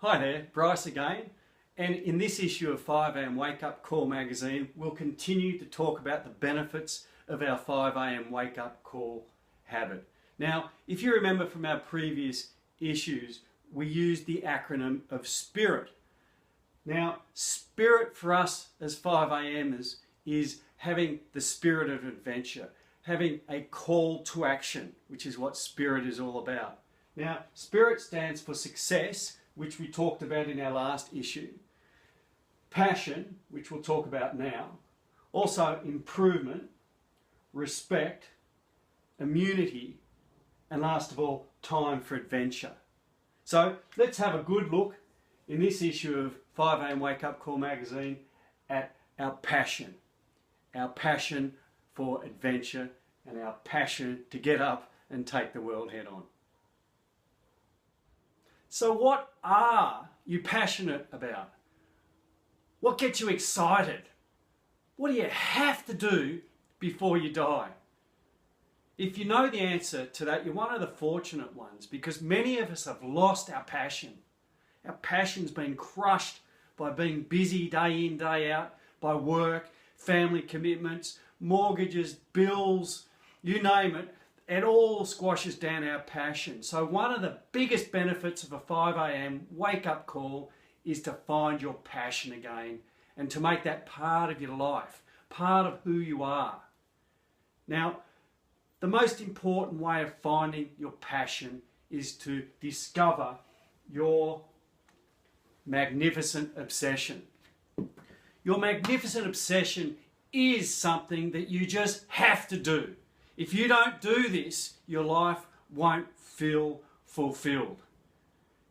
Hi there, Bryce again, and in this issue of 5am Wake Up Call magazine we'll continue to talk about the benefits of our 5am wake up call habit. Now, if you remember from our previous issues, we used the acronym of SPIRIT. Now, SPIRIT for us as 5amers is having the spirit of adventure, having a call to action, which is what SPIRIT is all about. Now, SPIRIT stands for success, which we talked about in our last issue, passion, which we'll talk about now, also improvement, respect, immunity, and last of all, time for adventure. So let's have a good look in this issue of 5am Wake Up Call magazine at our passion for adventure and our passion to get up and take the world head on. So what are you passionate about? What gets you excited? What do you have to do before you die? If you know the answer to that, you're one of the fortunate ones, because many of us have lost our passion. Our passion's been crushed by being busy day in, day out, by work, family commitments, mortgages, bills, you name it. It all squashes down our passion. So one of the biggest benefits of a 5am wake up call is to find your passion again and to make that part of your life, part of who you are. Now, the most important way of finding your passion is to discover your magnificent obsession. Your magnificent obsession is something that you just have to do. If you don't do this, your life won't feel fulfilled.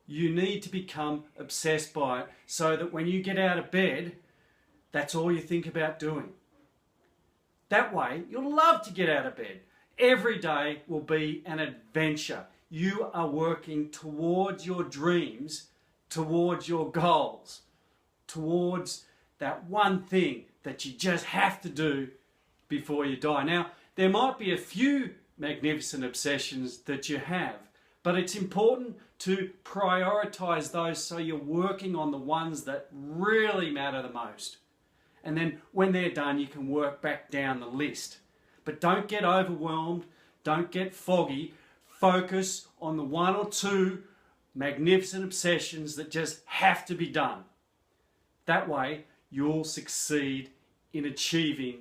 You need to become obsessed by it so that when you get out of bed, that's all you think about doing. That way, you'll love to get out of bed. Every day will be an adventure. You are working towards your dreams, towards your goals, towards that one thing that you just have to do before you die. Now, there might be a few magnificent obsessions that you have, but it's important to prioritize those so you're working on the ones that really matter the most. And then when they're done, you can work back down the list. But don't get overwhelmed, don't get foggy. Focus on the one or two magnificent obsessions that just have to be done. That way, you'll succeed in achieving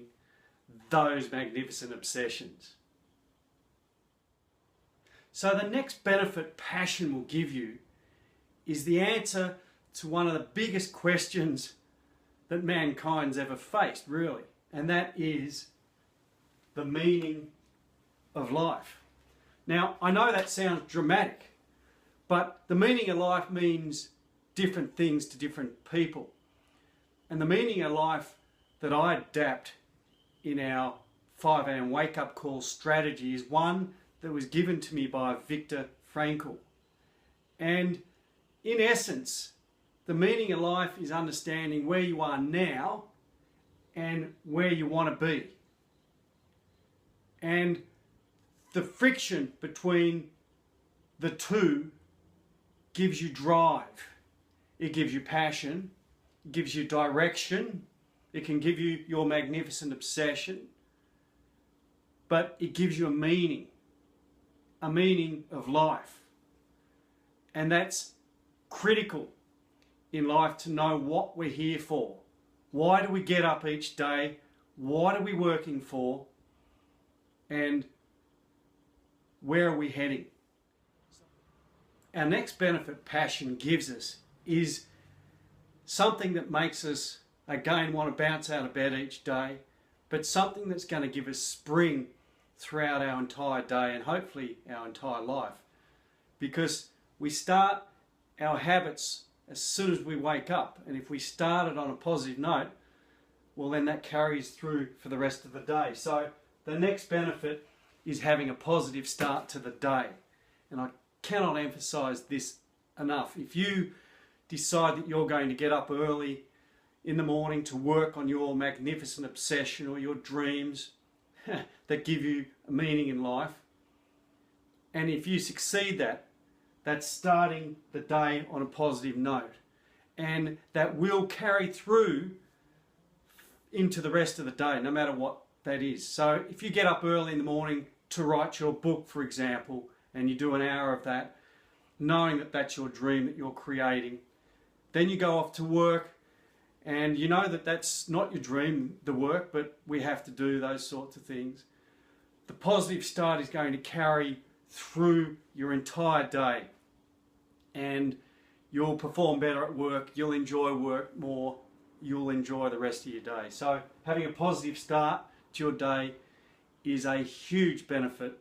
those magnificent obsessions. So the next benefit passion will give you is the answer to one of the biggest questions that mankind's ever faced, really, and that is the meaning of life. Now, I know that sounds dramatic, but the meaning of life means different things to different people. And the meaning of life that I adapt in our 5am wake up call strategy is one that was given to me by Viktor Frankl. And in essence, the meaning of life is understanding where you are now and where you want to be. And the friction between the two gives you drive. It gives you passion, it gives you direction, it can give you your magnificent obsession, but it gives you a meaning of life. And that's critical in life, to know what we're here for. Why do we get up each day? What are we working for? And where are we heading? Our next benefit passion gives us is something that makes us, again, want to bounce out of bed each day, but something that's going to give us spring throughout our entire day and hopefully our entire life. Because we start our habits as soon as we wake up, and if we start it on a positive note, well, then that carries through for the rest of the day. So the next benefit is having a positive start to the day. And I cannot emphasize this enough. If you decide that you're going to get up early in the morning to work on your magnificent obsession or your dreams that give you a meaning in life, and if you succeed that, that's starting the day on a positive note, and that will carry through into the rest of the day, no matter what that is. So if you get up early in the morning to write your book, for example, and you do an hour of that, knowing that that's your dream that you're creating, then you go off to work, and you know that that's not your dream, the work, but we have to do those sorts of things. The positive start is going to carry through your entire day, and you'll perform better at work, you'll enjoy work more, you'll enjoy the rest of your day. So having a positive start to your day is a huge benefit.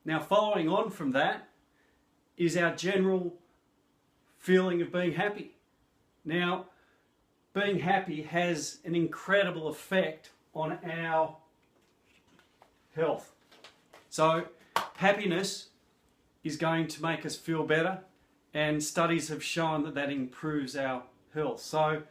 Now, following on from that is our general feeling of being happy. Now, being happy has an incredible effect on our health. So happiness is going to make us feel better, and studies have shown that that improves our health. So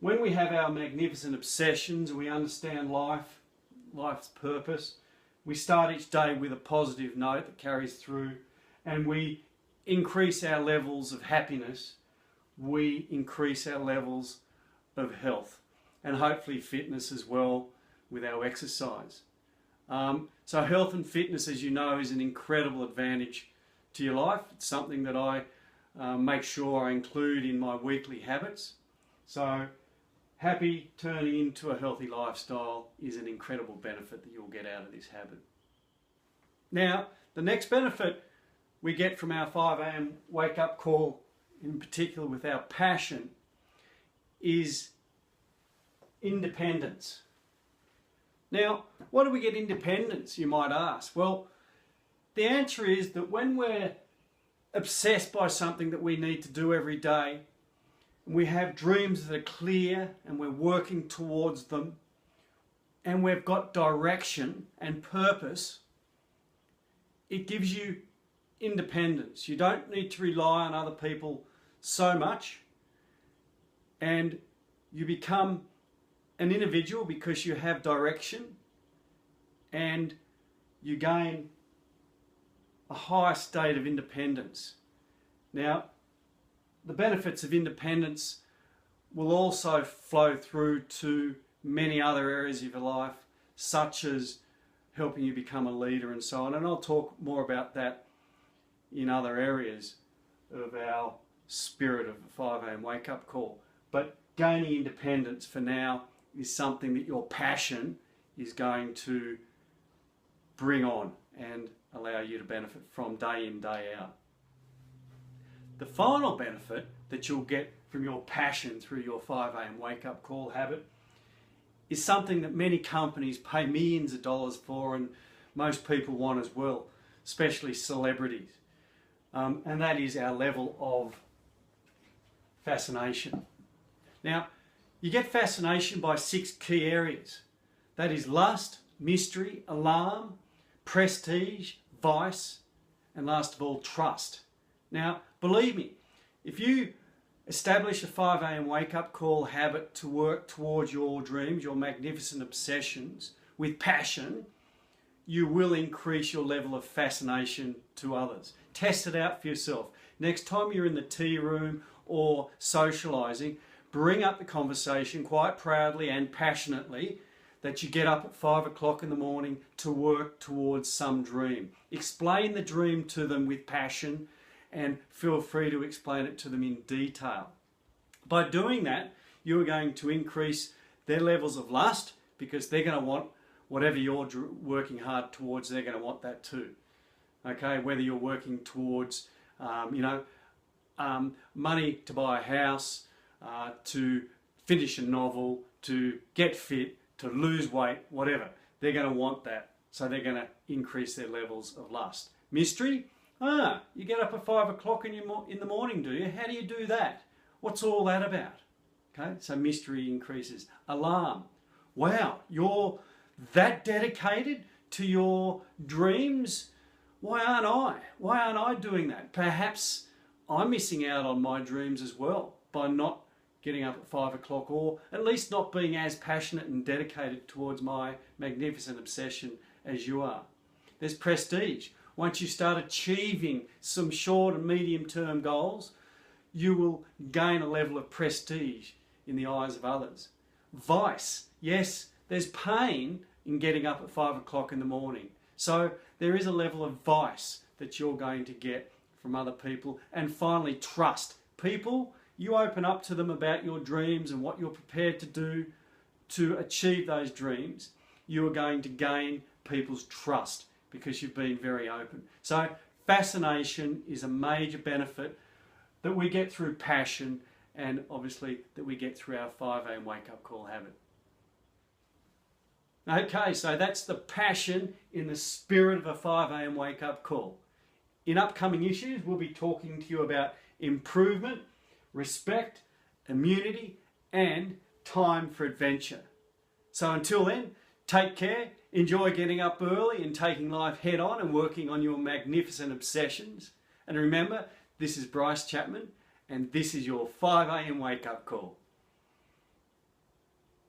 when we have our magnificent obsessions and we understand life's purpose, we start each day with a positive note that carries through, and we increase our levels of happiness, we increase our levels of health, and hopefully fitness as well with our exercise. So health and fitness, as you know, is an incredible advantage to your life. It's something that I make sure I include in my weekly habits. So happy turning into a healthy lifestyle is an incredible benefit that you'll get out of this habit. Now, the next benefit we get from our 5 a.m. wake-up call, in particular with our passion, is independence. Now, what do we get independence, you might ask? Well, the answer is that when we're obsessed by something that we need to do every day, and we have dreams that are clear and we're working towards them, and we've got direction and purpose, it gives you independence. You don't need to rely on other people so much, and you become an individual because you have direction, and you gain a higher state of independence. Now, the benefits of independence will also flow through to many other areas of your life, such as helping you become a leader and so on. And I'll talk more about that in other areas of our spirit of a 5 a.m. wake-up call. But gaining independence for now is something that your passion is going to bring on and allow you to benefit from day in, day out. The final benefit that you'll get from your passion through your 5 a.m. wake-up call habit is something that many companies pay millions of dollars for, and most people want as well, especially celebrities. And that is our level of fascination. Now, you get fascination by 6 key areas. That is lust, mystery, alarm, prestige, vice, and last of all, trust. Now, believe me, if you establish a 5 a.m. wake-up call habit to work towards your dreams, your magnificent obsessions, with passion, you will increase your level of fascination to others. Test it out for yourself. Next time you're in the tea room or socialising, bring up the conversation quite proudly and passionately that you get up at 5 o'clock in the morning to work towards some dream. Explain the dream to them with passion, and feel free to explain it to them in detail. By doing that, you are going to increase their levels of lust, because they're going to want whatever you're working hard towards, they're going to want that too. Okay, whether you're working towards, money to buy a house, to finish a novel, to get fit, to lose weight, whatever, they're going to want that. So they're going to increase their levels of lust. Mystery? You get up at 5 o'clock in the morning, do you? How do you do that? What's all that about? Okay, so mystery increases. Alarm. Wow, you're that dedicated to your dreams? Why aren't I? Why aren't I doing that? Perhaps I'm missing out on my dreams as well by not getting up at 5 o'clock, or at least not being as passionate and dedicated towards my magnificent obsession as you are. There's prestige. once you start achieving some short and medium term goals, you will gain a level of prestige in the eyes of others. Vice, yes, there's pain in getting up at 5 o'clock in the morning. So there is a level of vice that you're going to get from other people. And finally, trust. People, you open up to them about your dreams and what you're prepared to do to achieve those dreams, you are going to gain people's trust because you've been very open. So fascination is a major benefit that we get through passion, and obviously that we get through our 5 a.m. wake-up call habit. Okay, so that's the passion in the spirit of a 5 a.m. wake-up call. In upcoming issues, we'll be talking to you about improvement, respect, immunity, and time for adventure. So until then, take care, enjoy getting up early and taking life head on and working on your magnificent obsessions. And remember, this is Bryce Chapman, and this is your 5 a.m. wake-up call.